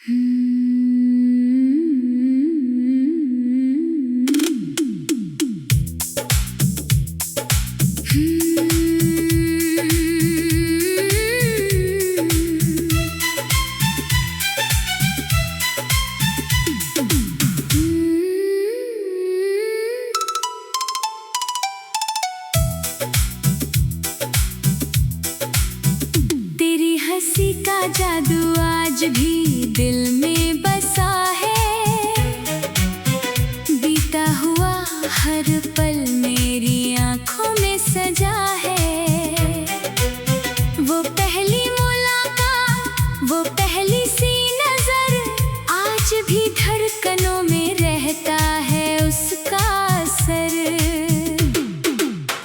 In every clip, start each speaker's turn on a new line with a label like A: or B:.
A: तेरी हंसी का जादू आज भी दिल में बसा है। बीता हुआ हर पल मेरी आंखों में सजा है। वो पहली मुलाकात, वो पहली सी नजर, आज भी धड़कनों में रहता है उसका असर।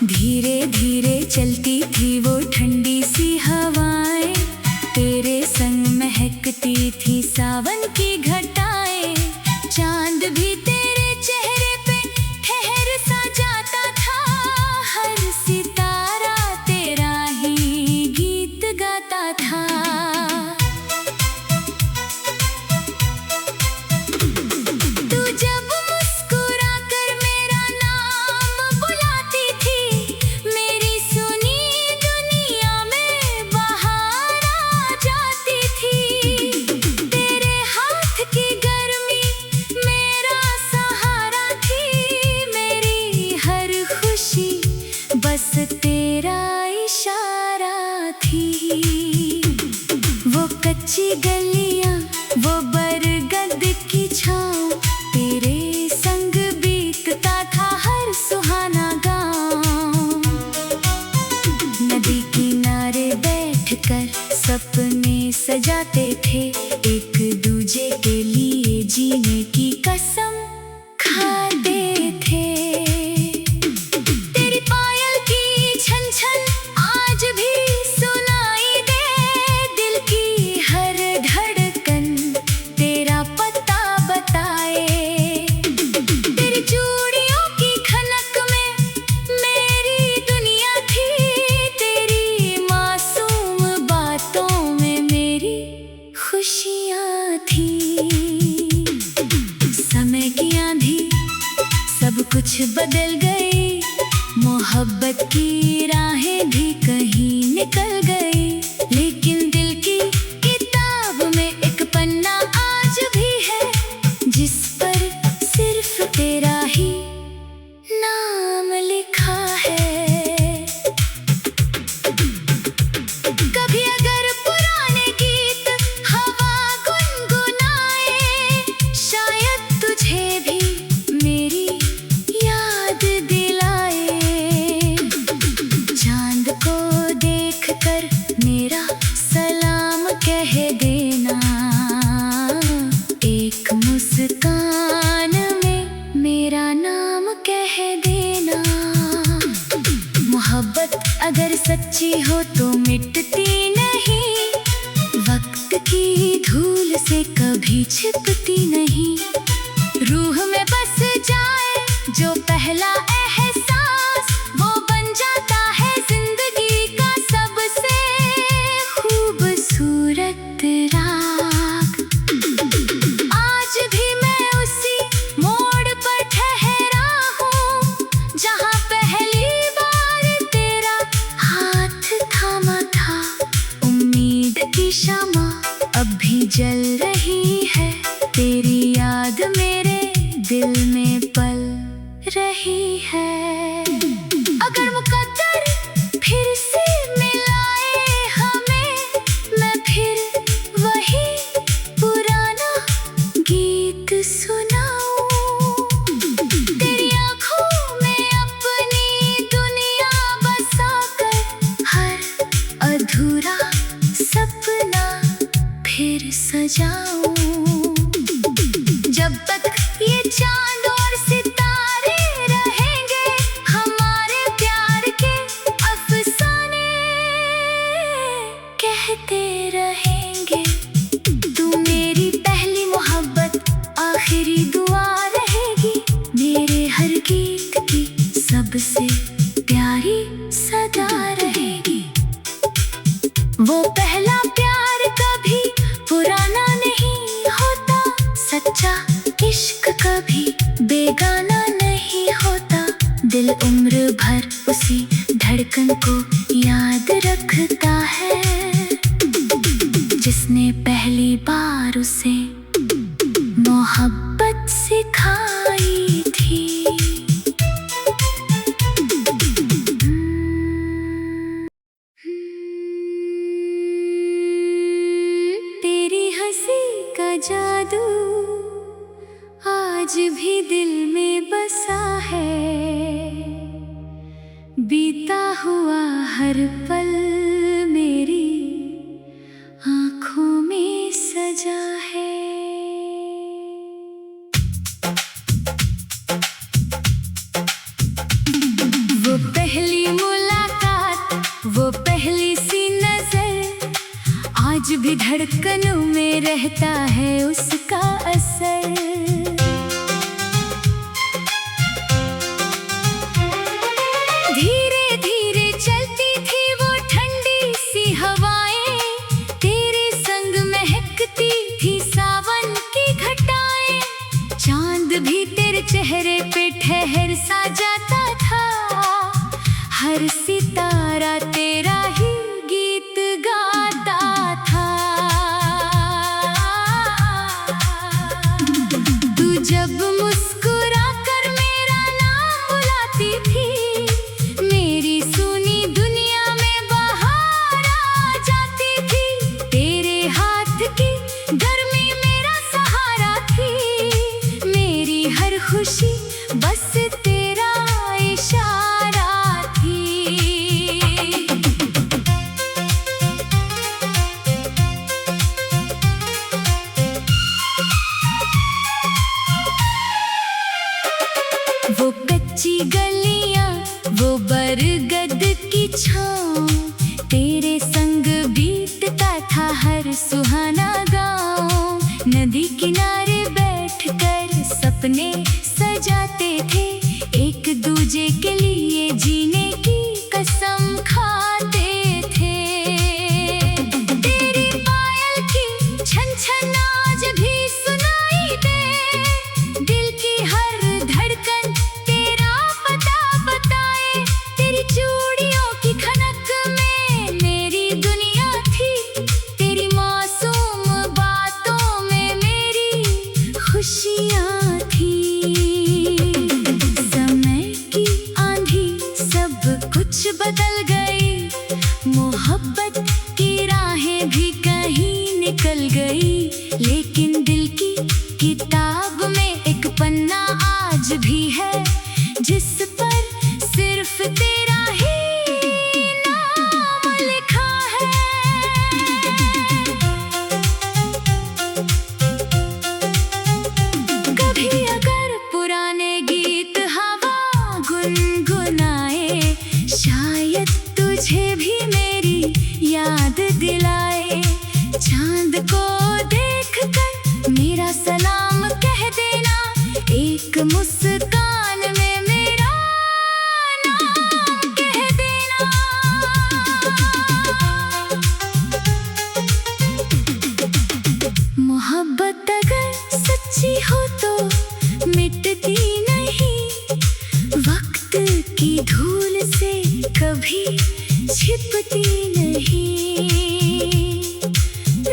A: धीरे धीरे चलती थी वो ठंडी सी हवाएं, तेरे संग महकती थी सावन की घटाएं। चांद भी तेरे चेहरे पे ठहर सा जाता था, हर सितारा तेरा ही गीत गाता था। तू जब मुस्कुरा कर मेरा नाम बुलाती थी, मेरी सुनी दुनिया में बाहर आ जाती थी। तेरे हाथ की गर्मी मेरा सहारा थी, मेरी हर खुशी बस तेरा इशारा थी। वो कच्ची गलियां, वो बरगद की छाँव, तेरे संग बीतता था हर सुहाना गाँव। नदी किनारे बैठकर सपने सजाते थे, एक दूजे के लिए जीने की कसम खाते थे। तेरी पायल की छन छन आज भी सुनाई दे, दिल की हर धड़कन तेरा पता बताए। तेरी चूड़ियों की खनक में मेरी दुनिया थी, तेरी मासूम बातों में मेरी खुशियाँ थी। समय की आंधी सब कुछ बदल गई, मोहब्बत की राहें भी कहीं निकल गई। लेकिन दिल की किताब में एक पन्ना आज भी है, जिस पर सिर्फ तेरा ही नाम लिखा है। कभी अगर पुराने गीत हवा गुनगुनाए, शायद तुझे भी मेरी याद दिलाए। चांद को देखकर मेरा सलाम कह देना, एक मुस्कान में मेरा नाम कह देना। मोहब्बत अगर सच्ची हो तो मिटती नहीं, वक्त की धूल से कभी छिपती नहीं। रूह में बस जाए जो पहला एहसास, वो बन जाता है जिंदगी का सबसे खूबसूरत राग। आज भी मैं उसी मोड़ पर ठहरा हूँ, जहाँ पहली बार तेरा हाथ थामा था। उम्मीद की शमा अब भी जल रही है, तेरी याद मेरे दिल में पल रही है। अगर मुकद्दर फिर से मिलाए हमें, मैं फिर वही पुराना गीत सुनाऊं। तेरी आँखों में अपनी दुनिया बसाकर, हर अधूरा सपना फिर सजाऊं। जब तक ये चांद और सितारे रहेंगे, हमारे प्यार के अफसाने कहते रहेंगे। तू मेरी पहली मोहब्बत, आखिरी दुआ रहेगी, मेरे हर गीत की सबसे प्यारी सदा रहेगी। वो पहला प्यार कभी पुराना नहीं धड़कन को याद रखता है, जिसने पहली बार उसे मोहब्बत सिखाई थी। तेरी हंसी का जादू आज भी दिल में बसा है, बीता हुआ हर पल मेरी आँखों में सजा है। वो पहली मुलाकात, वो पहली सी नजर, आज भी धड़कनों में रहता है उसका असर। धीरे धीरे चलती थी वो ठंडी सी हवाएं, तेरे संग महकती थी सावन की घटाएं। चांद भी तेरे चेहरे पे ठहर सा जाता था, हर सितारा तेरा ही गीत गाता था। तू जब मुस्कुरा कर मेरा नाम बुलाती थी, मेरी सुनी दुनिया में बाहर आ जाती थी। तेरे हाथ की गर्मी मेरा सहारा थी, मेरी हर खुशी बस तेरा इशारा थी। वो कच्ची गलियां, वो बरगद की छाँव, तेरे संग बीतता था हर सुहाना गाँव। नदी किनारे बैठकर सपने सजाते थे, एक दूजे के लिए जीने की कसम खाते थे। तेरी पायल की छन छन आज भी सुनाई दे, दिल की हर धड़कन तेरा पता बताए। तेरी चूड़ियों की खनक में मेरी दुनिया थी, तेरी मासूम बातों में मेरी खुशियाँ थी। समय की आंधी सब कुछ बदल गई, मोहब्बत की राहें भी कहीं निकल गई, लेकिन दिल की किताब में एक पन्ना आज भी है, जिस पर सिर्फ तेरा ही नाम लिखा है। कभी अगर पुराने गीत हवा गुनगुनाए, शायद तुझे भी मेरी याद दिलाए। चांद को देखकर मेरा सलाम कह देना, एक मुस्कान में मेरा नाम कह देना। मोहब्बत अगर सच्ची हो तो मिटती नहीं, वक्त की धूल से कभी छिपती नहीं।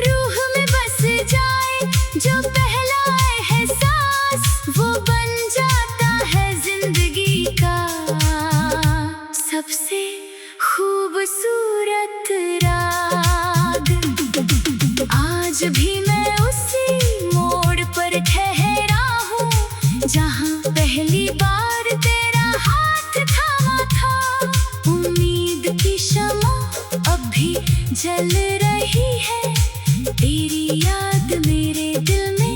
A: रूह में बस जाए जो पहला एहसास, वो बन जाता है जिंदगी का सबसे खूबसूरत राग। आज भी मैं उसी मोड़ पर ठहरा हूँ, जहाँ पहली बार तेरा हाथ थामा था। उम्मीद की शमा अब भी जल रही है, तेरी याद मेरे दिल में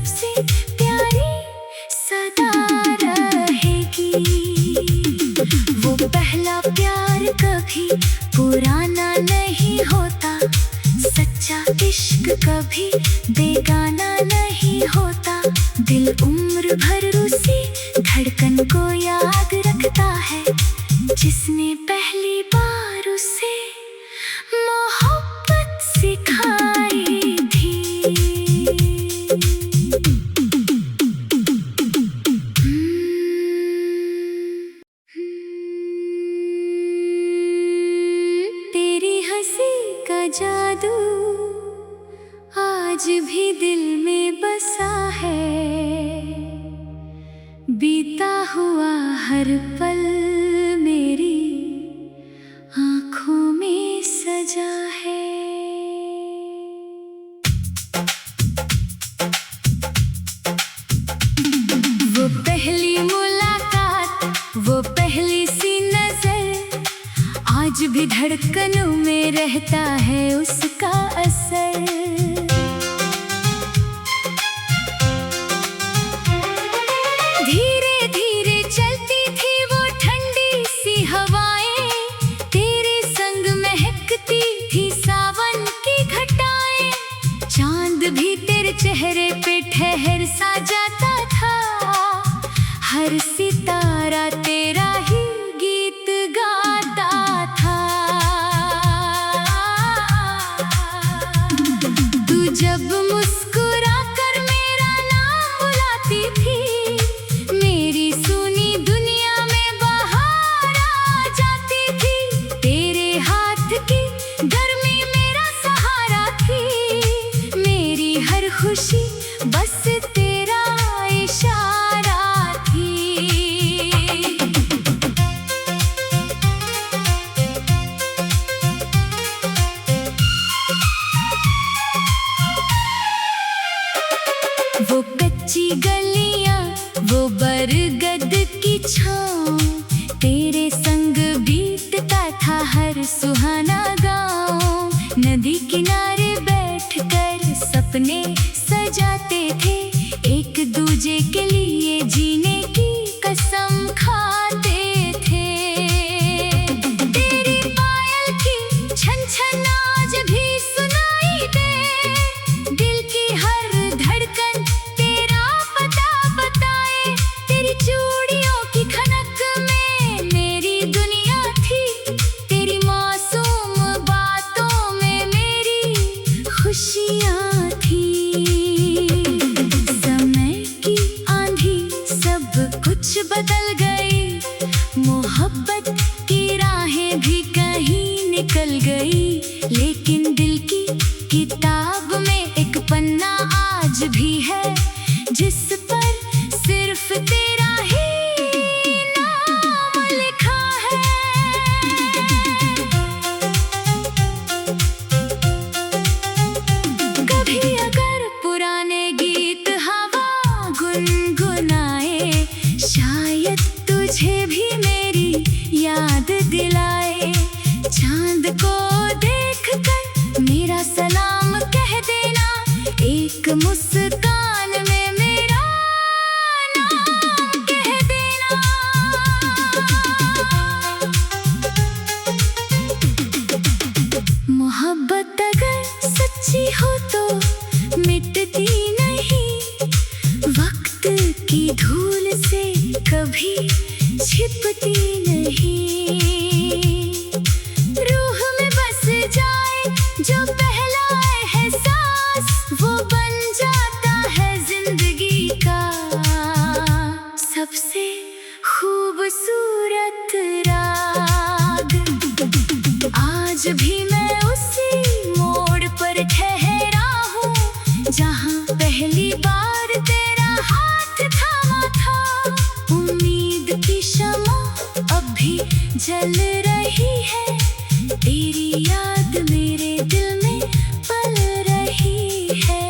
A: सबसे प्यारी सदा रहेगी। वो पहला प्यार कभी पुराना नहीं होता, सच्चा इश्क कभी बेगाना नहीं होता। दिल उम्र भर उसी धड़कन को याद रखता है जिसने पहली बार उसे मोहब्बत सिखाई थी। तेरी हंसी का जादू आज भी दिल में बसा है, बीता हुआ हर पल मेरी आँखों में सजा है। वो पहली मुलाकात, वो पहली सी नजर, आज भी धड़कनों में रहता है उसका असर। धीरे धीरे चलती थी वो ठंडी सी हवाएं, तेरे संग महकती थी सावन की घटाएं। चांद भी तेरे चेहरे पे ठहर सा जाता था, हर सितारा तेरा ही गीत गाता था। तू जब मुस्कुरा कर मेरा नाम बुलाती थी, मेरी सुनी दुनिया में बाहर आ जाती थी। तेरे हाथ की गर्मी मेरा सहारा थी, मेरी हर खुशी बस तेरा इशारा थी। वो कच्ची गलियां, वो बरगद की छाँव, तेरे संग बीतता था हर सुहाना गाँव। नदी किनारे बैठकर सपने सजाते थे, एक दूजे के लिए जीने की कसम खाते थे। तेरी पायल की छन छन आज भी सुनाई दे, दिल की हर धड़कन तेरा पता बताए। तेरी चूड़ियों की खनक में मेरी दुनिया थी, तेरी मासूम बातों में मेरी खुशियाँ थी। समय की आंधी सब कुछ बदल गई, मोहब्बत की राहें भी कहीं निकल गई। लेकिन दिल की किताब में एक पन्ना आज भी है, जिस पर सिर्फ तेरा ही नाम लिखा है। कभी अगर पुराने गीत हवा गुनगुनाए, शायद तुझे भी मेरी याद दिलाए। चांद को देखकर मेरा सलाम कह देना, एक मुस्कान में मेरा नाम कह देना। मोहब्बत अगर सच्ची हो तो मिटती नहीं, वक्त की धूल से कभी छिपती नहीं। रूह में बस जाए जो पहला एहसास, वो बन जाता है जिंदगी का सबसे खूबसूरत राग। आज भी मैं उसी मोड़ पर ठहरा हूँ, जहाँ पहली बार तेरा हाथ थामा था। उम्मीद की शम्मा अब भी जल रही है, तेरी याद मेरे दिल में पल रही है।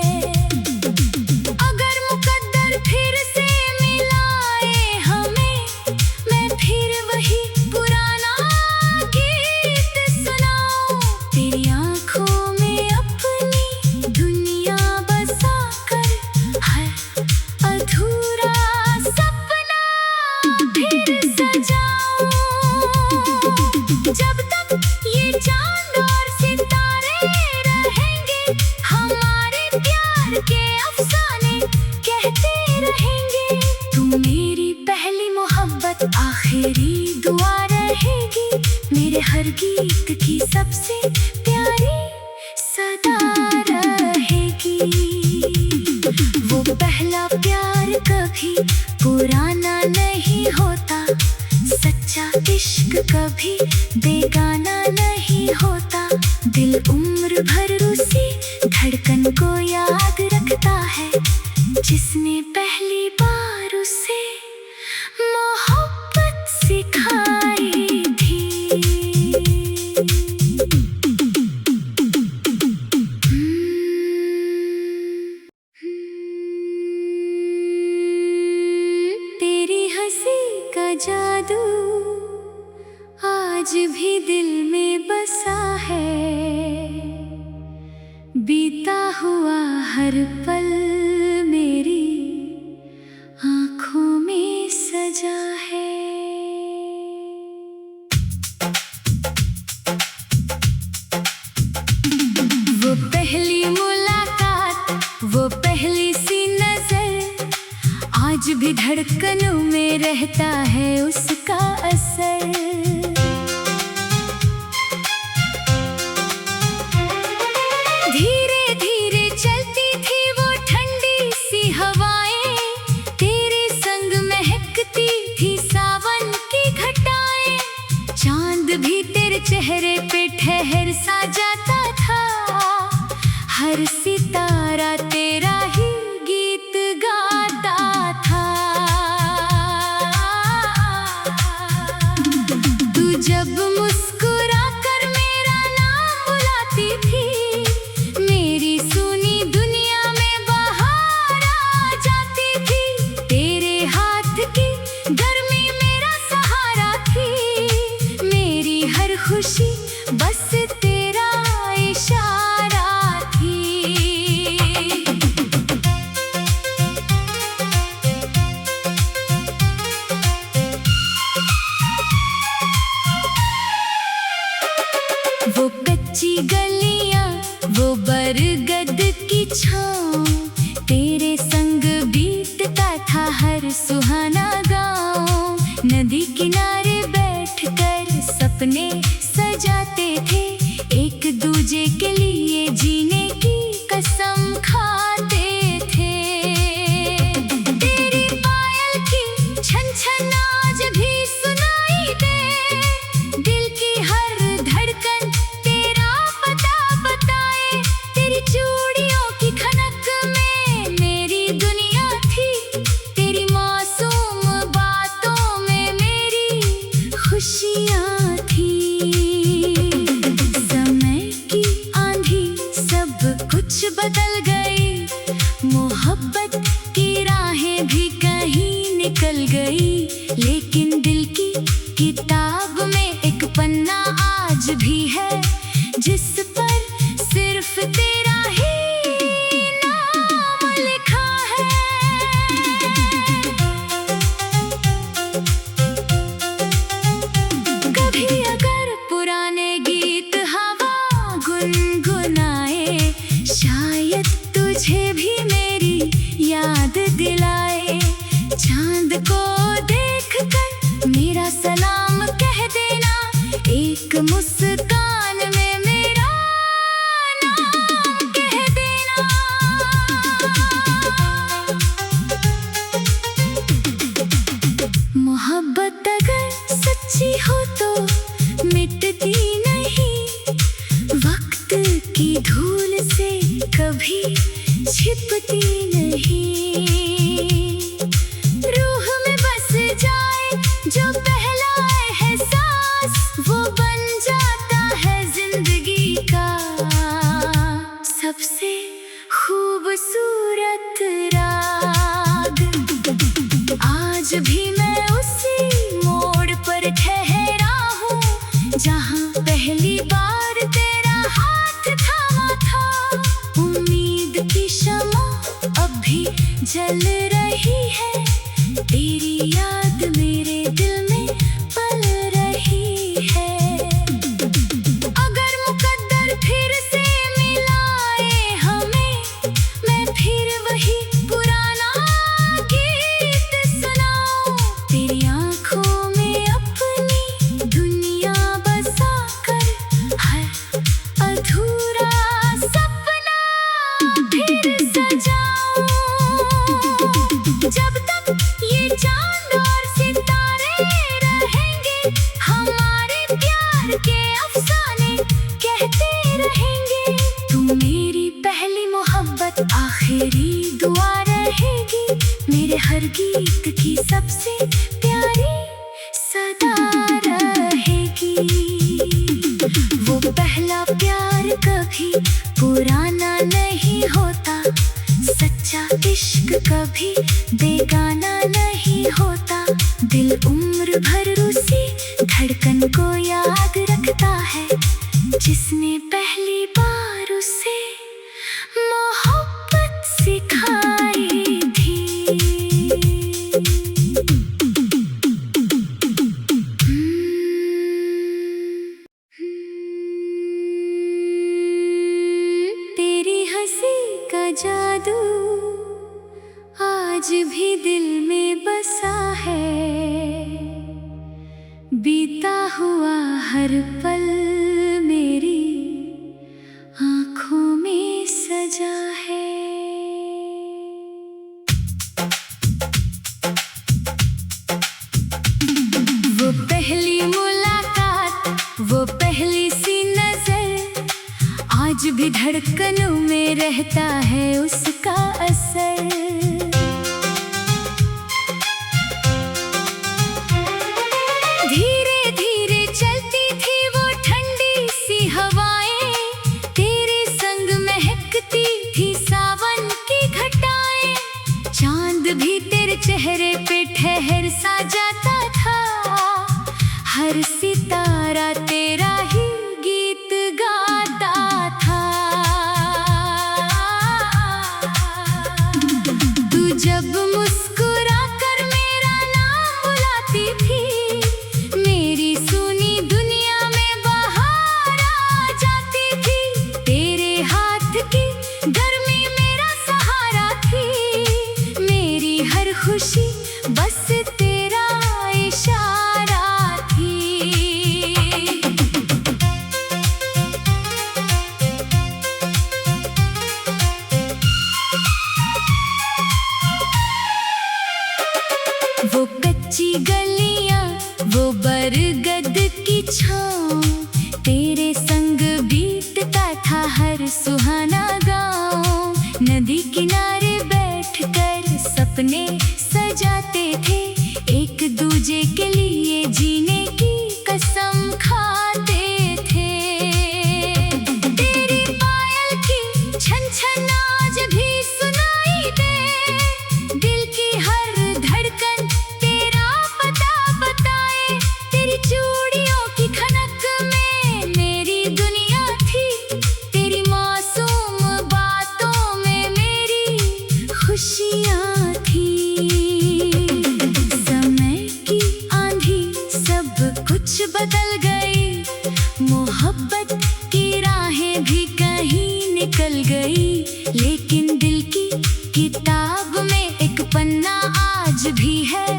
A: अगर मुकद्दर फिर से मिलाए हमें, मैं फिर वही पुराना गीत सुनाऊं। रहेंगे। तू मेरी पहली मोहब्बत, आखिरी दुआ रहेगी। मेरे हर गीत की सबसे प्यारी सदा रहेगी। वो पहला प्यार कभी पुराना नहीं होता, सच्चा इश्क कभी बेगाना नहीं होता। दिल उम्र भर उसी धड़कन को याद रखता है, जिसने पहली बार उसे मोहब्बत सिखाई थी। तेरी हंसी का जादू आज भी दिल में बसा है, बीता हुआ हर पल मेरी आँखों में सजा है। वो पहली मुलाकात, वो पहली सी नजर, आज भी धड़कनों में रहता है उसका असर। धीरे धीरे चलती थी वो ठंडी सी हवाएं, तेरे संग महकती थी सावन की घटाएं। चांद भी तेरे चेहरे पे ठहर सा जाता था, हर सितारा तेरा ही गीत गाता था। तू जब मुस्कुरा कर मेरा नाम बुलाती थी, मेरी सुनी दुनिया में बाहर आ जाती थी। तेरे हाथ की गर्मी मेरा सहारा थी, मेरी हर खुशी बस तेरा इशारा थी। वो कच्ची गलियां, वो बरगद की छाँव, तेरे संग बीतता था हर सुहाना गाँव। नदी किनारे बैठकर सपने सजाते थे, एक दूजे के लिए जीने की कसम खाते थे। तेरी पायल की छन छन आज भी सुनाई दे, दिल की हर धड़कन तेरा पता बताए। तेरी चूड़ियों की खनक में मेरी दुनिया थी, तेरी मासूम बातों में मेरी खुशियाँ थी। समय की आंधी सब कुछ बदल गई, मोहब्बत की राहें भी कहीं निकल गई। लेकिन दिल की किताब में एक पन्ना आज भी है, जिस पर सिर्फ तेरा ही नाम लिखा है। कभी अगर पुराने गीत हवा गुनगुनाए, शायद तुझे भी मेरी याद दिलाए। चांद को देखकर मेरा सलाम कह देना, एक मुस्कान में मेरा नाम कह देना। मोहब्बत अगर सच्ची हो तो मिटती नहीं, वक्त की धूल से कभी छिपती नहीं। रूह में बस जाए जो पहला एहसास, वो बन जाता है जिंदगी का सबसे खूबसूरत राग। आज भी मैं उसी मोड़ पर ठहरा हूँ, जहाँ पहली बार तेरा हाथ थामा था। उम्मीद की शमा अब भी जल रही है, तेरी याद मेरे दिल में पल रही है। अगर मुकद्दर फिर से मिलाए हमें, मैं फिर वही पुराना गीत हर गीत की सबसे प्यारी सदा रहेगी। वो पहला प्यार कभी पुराना नहीं होता, सच्चा इश्क कभी बेगाना नहीं होता। दिल उम्र भर उसी धड़कन को याद रखता है जिसने पहली बार उसे मोहब्बत सिखाई थी। तेरी हंसी का जादू आज भी दिल में बसा है, बीता हुआ हर पल मेरी आँखों में सजा है। वो पहली मुलाकात, वो पहली सी नजर, आज भी धड़कनों में रहता है उसका असर। धीरे धीरे चलती थी वो ठंडी सी हवाएं, तेरे संग महकती थी सावन की घटाएं। चांद भी तेरे चेहरे पे ठहर सा जाता था, हर सितारा तेरा ही गीत गाता था। तू जब मुस्कुरा कर मेरा नाम बुलाती थी, मेरी सुनी दुनिया में बाहर आ जाती थी। तेरे हाथ की गर्मी मेरा सहारा थी, मेरी हर खुशी बस तेरा इशारा थी। वो कच्ची गलियां, वो बरगद की छाँव, तेरे संग बीतता था हर सुहाना गाँव। नदी किनारे बैठकर सपने सजाते थे, एक दूजे के लिए जीने की कसम खाते थे। तेरी पायल की छन छन आज भी सुनाई दे, दिल की हर धड़कन तेरा पता बताए। तेरी चूड़ियों की खनक में मेरी दुनिया थी, तेरी मासूम बातों में मेरी खुशियाँ थी। समय की आंधी सब कुछ बदल गई, मोहब्बत की राहें भी कहीं निकल गई। लेकिन दिल की किताब में एक पन्ना आज भी है,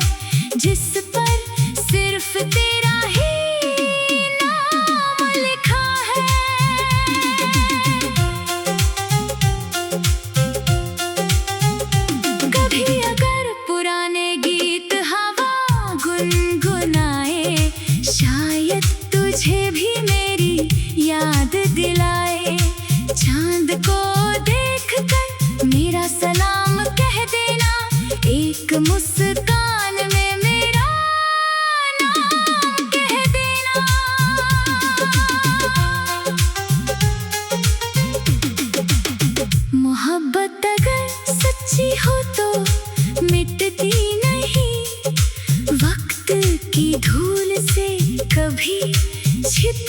A: जिस पर सिर्फ तेरा ही नाम लिखा है। कभी अगर पुराने गीत हवा गुनगुनाए, शायद तुझे भी मेरी याद दिलाए। चांद को देखकर मेरा सलाम कह देना, एक मुस्कान में मेरा नाम कह देना। मोहब्बत अगर सच्ची हो तो मिटती नहीं, वक्त की धूल से कभी छिप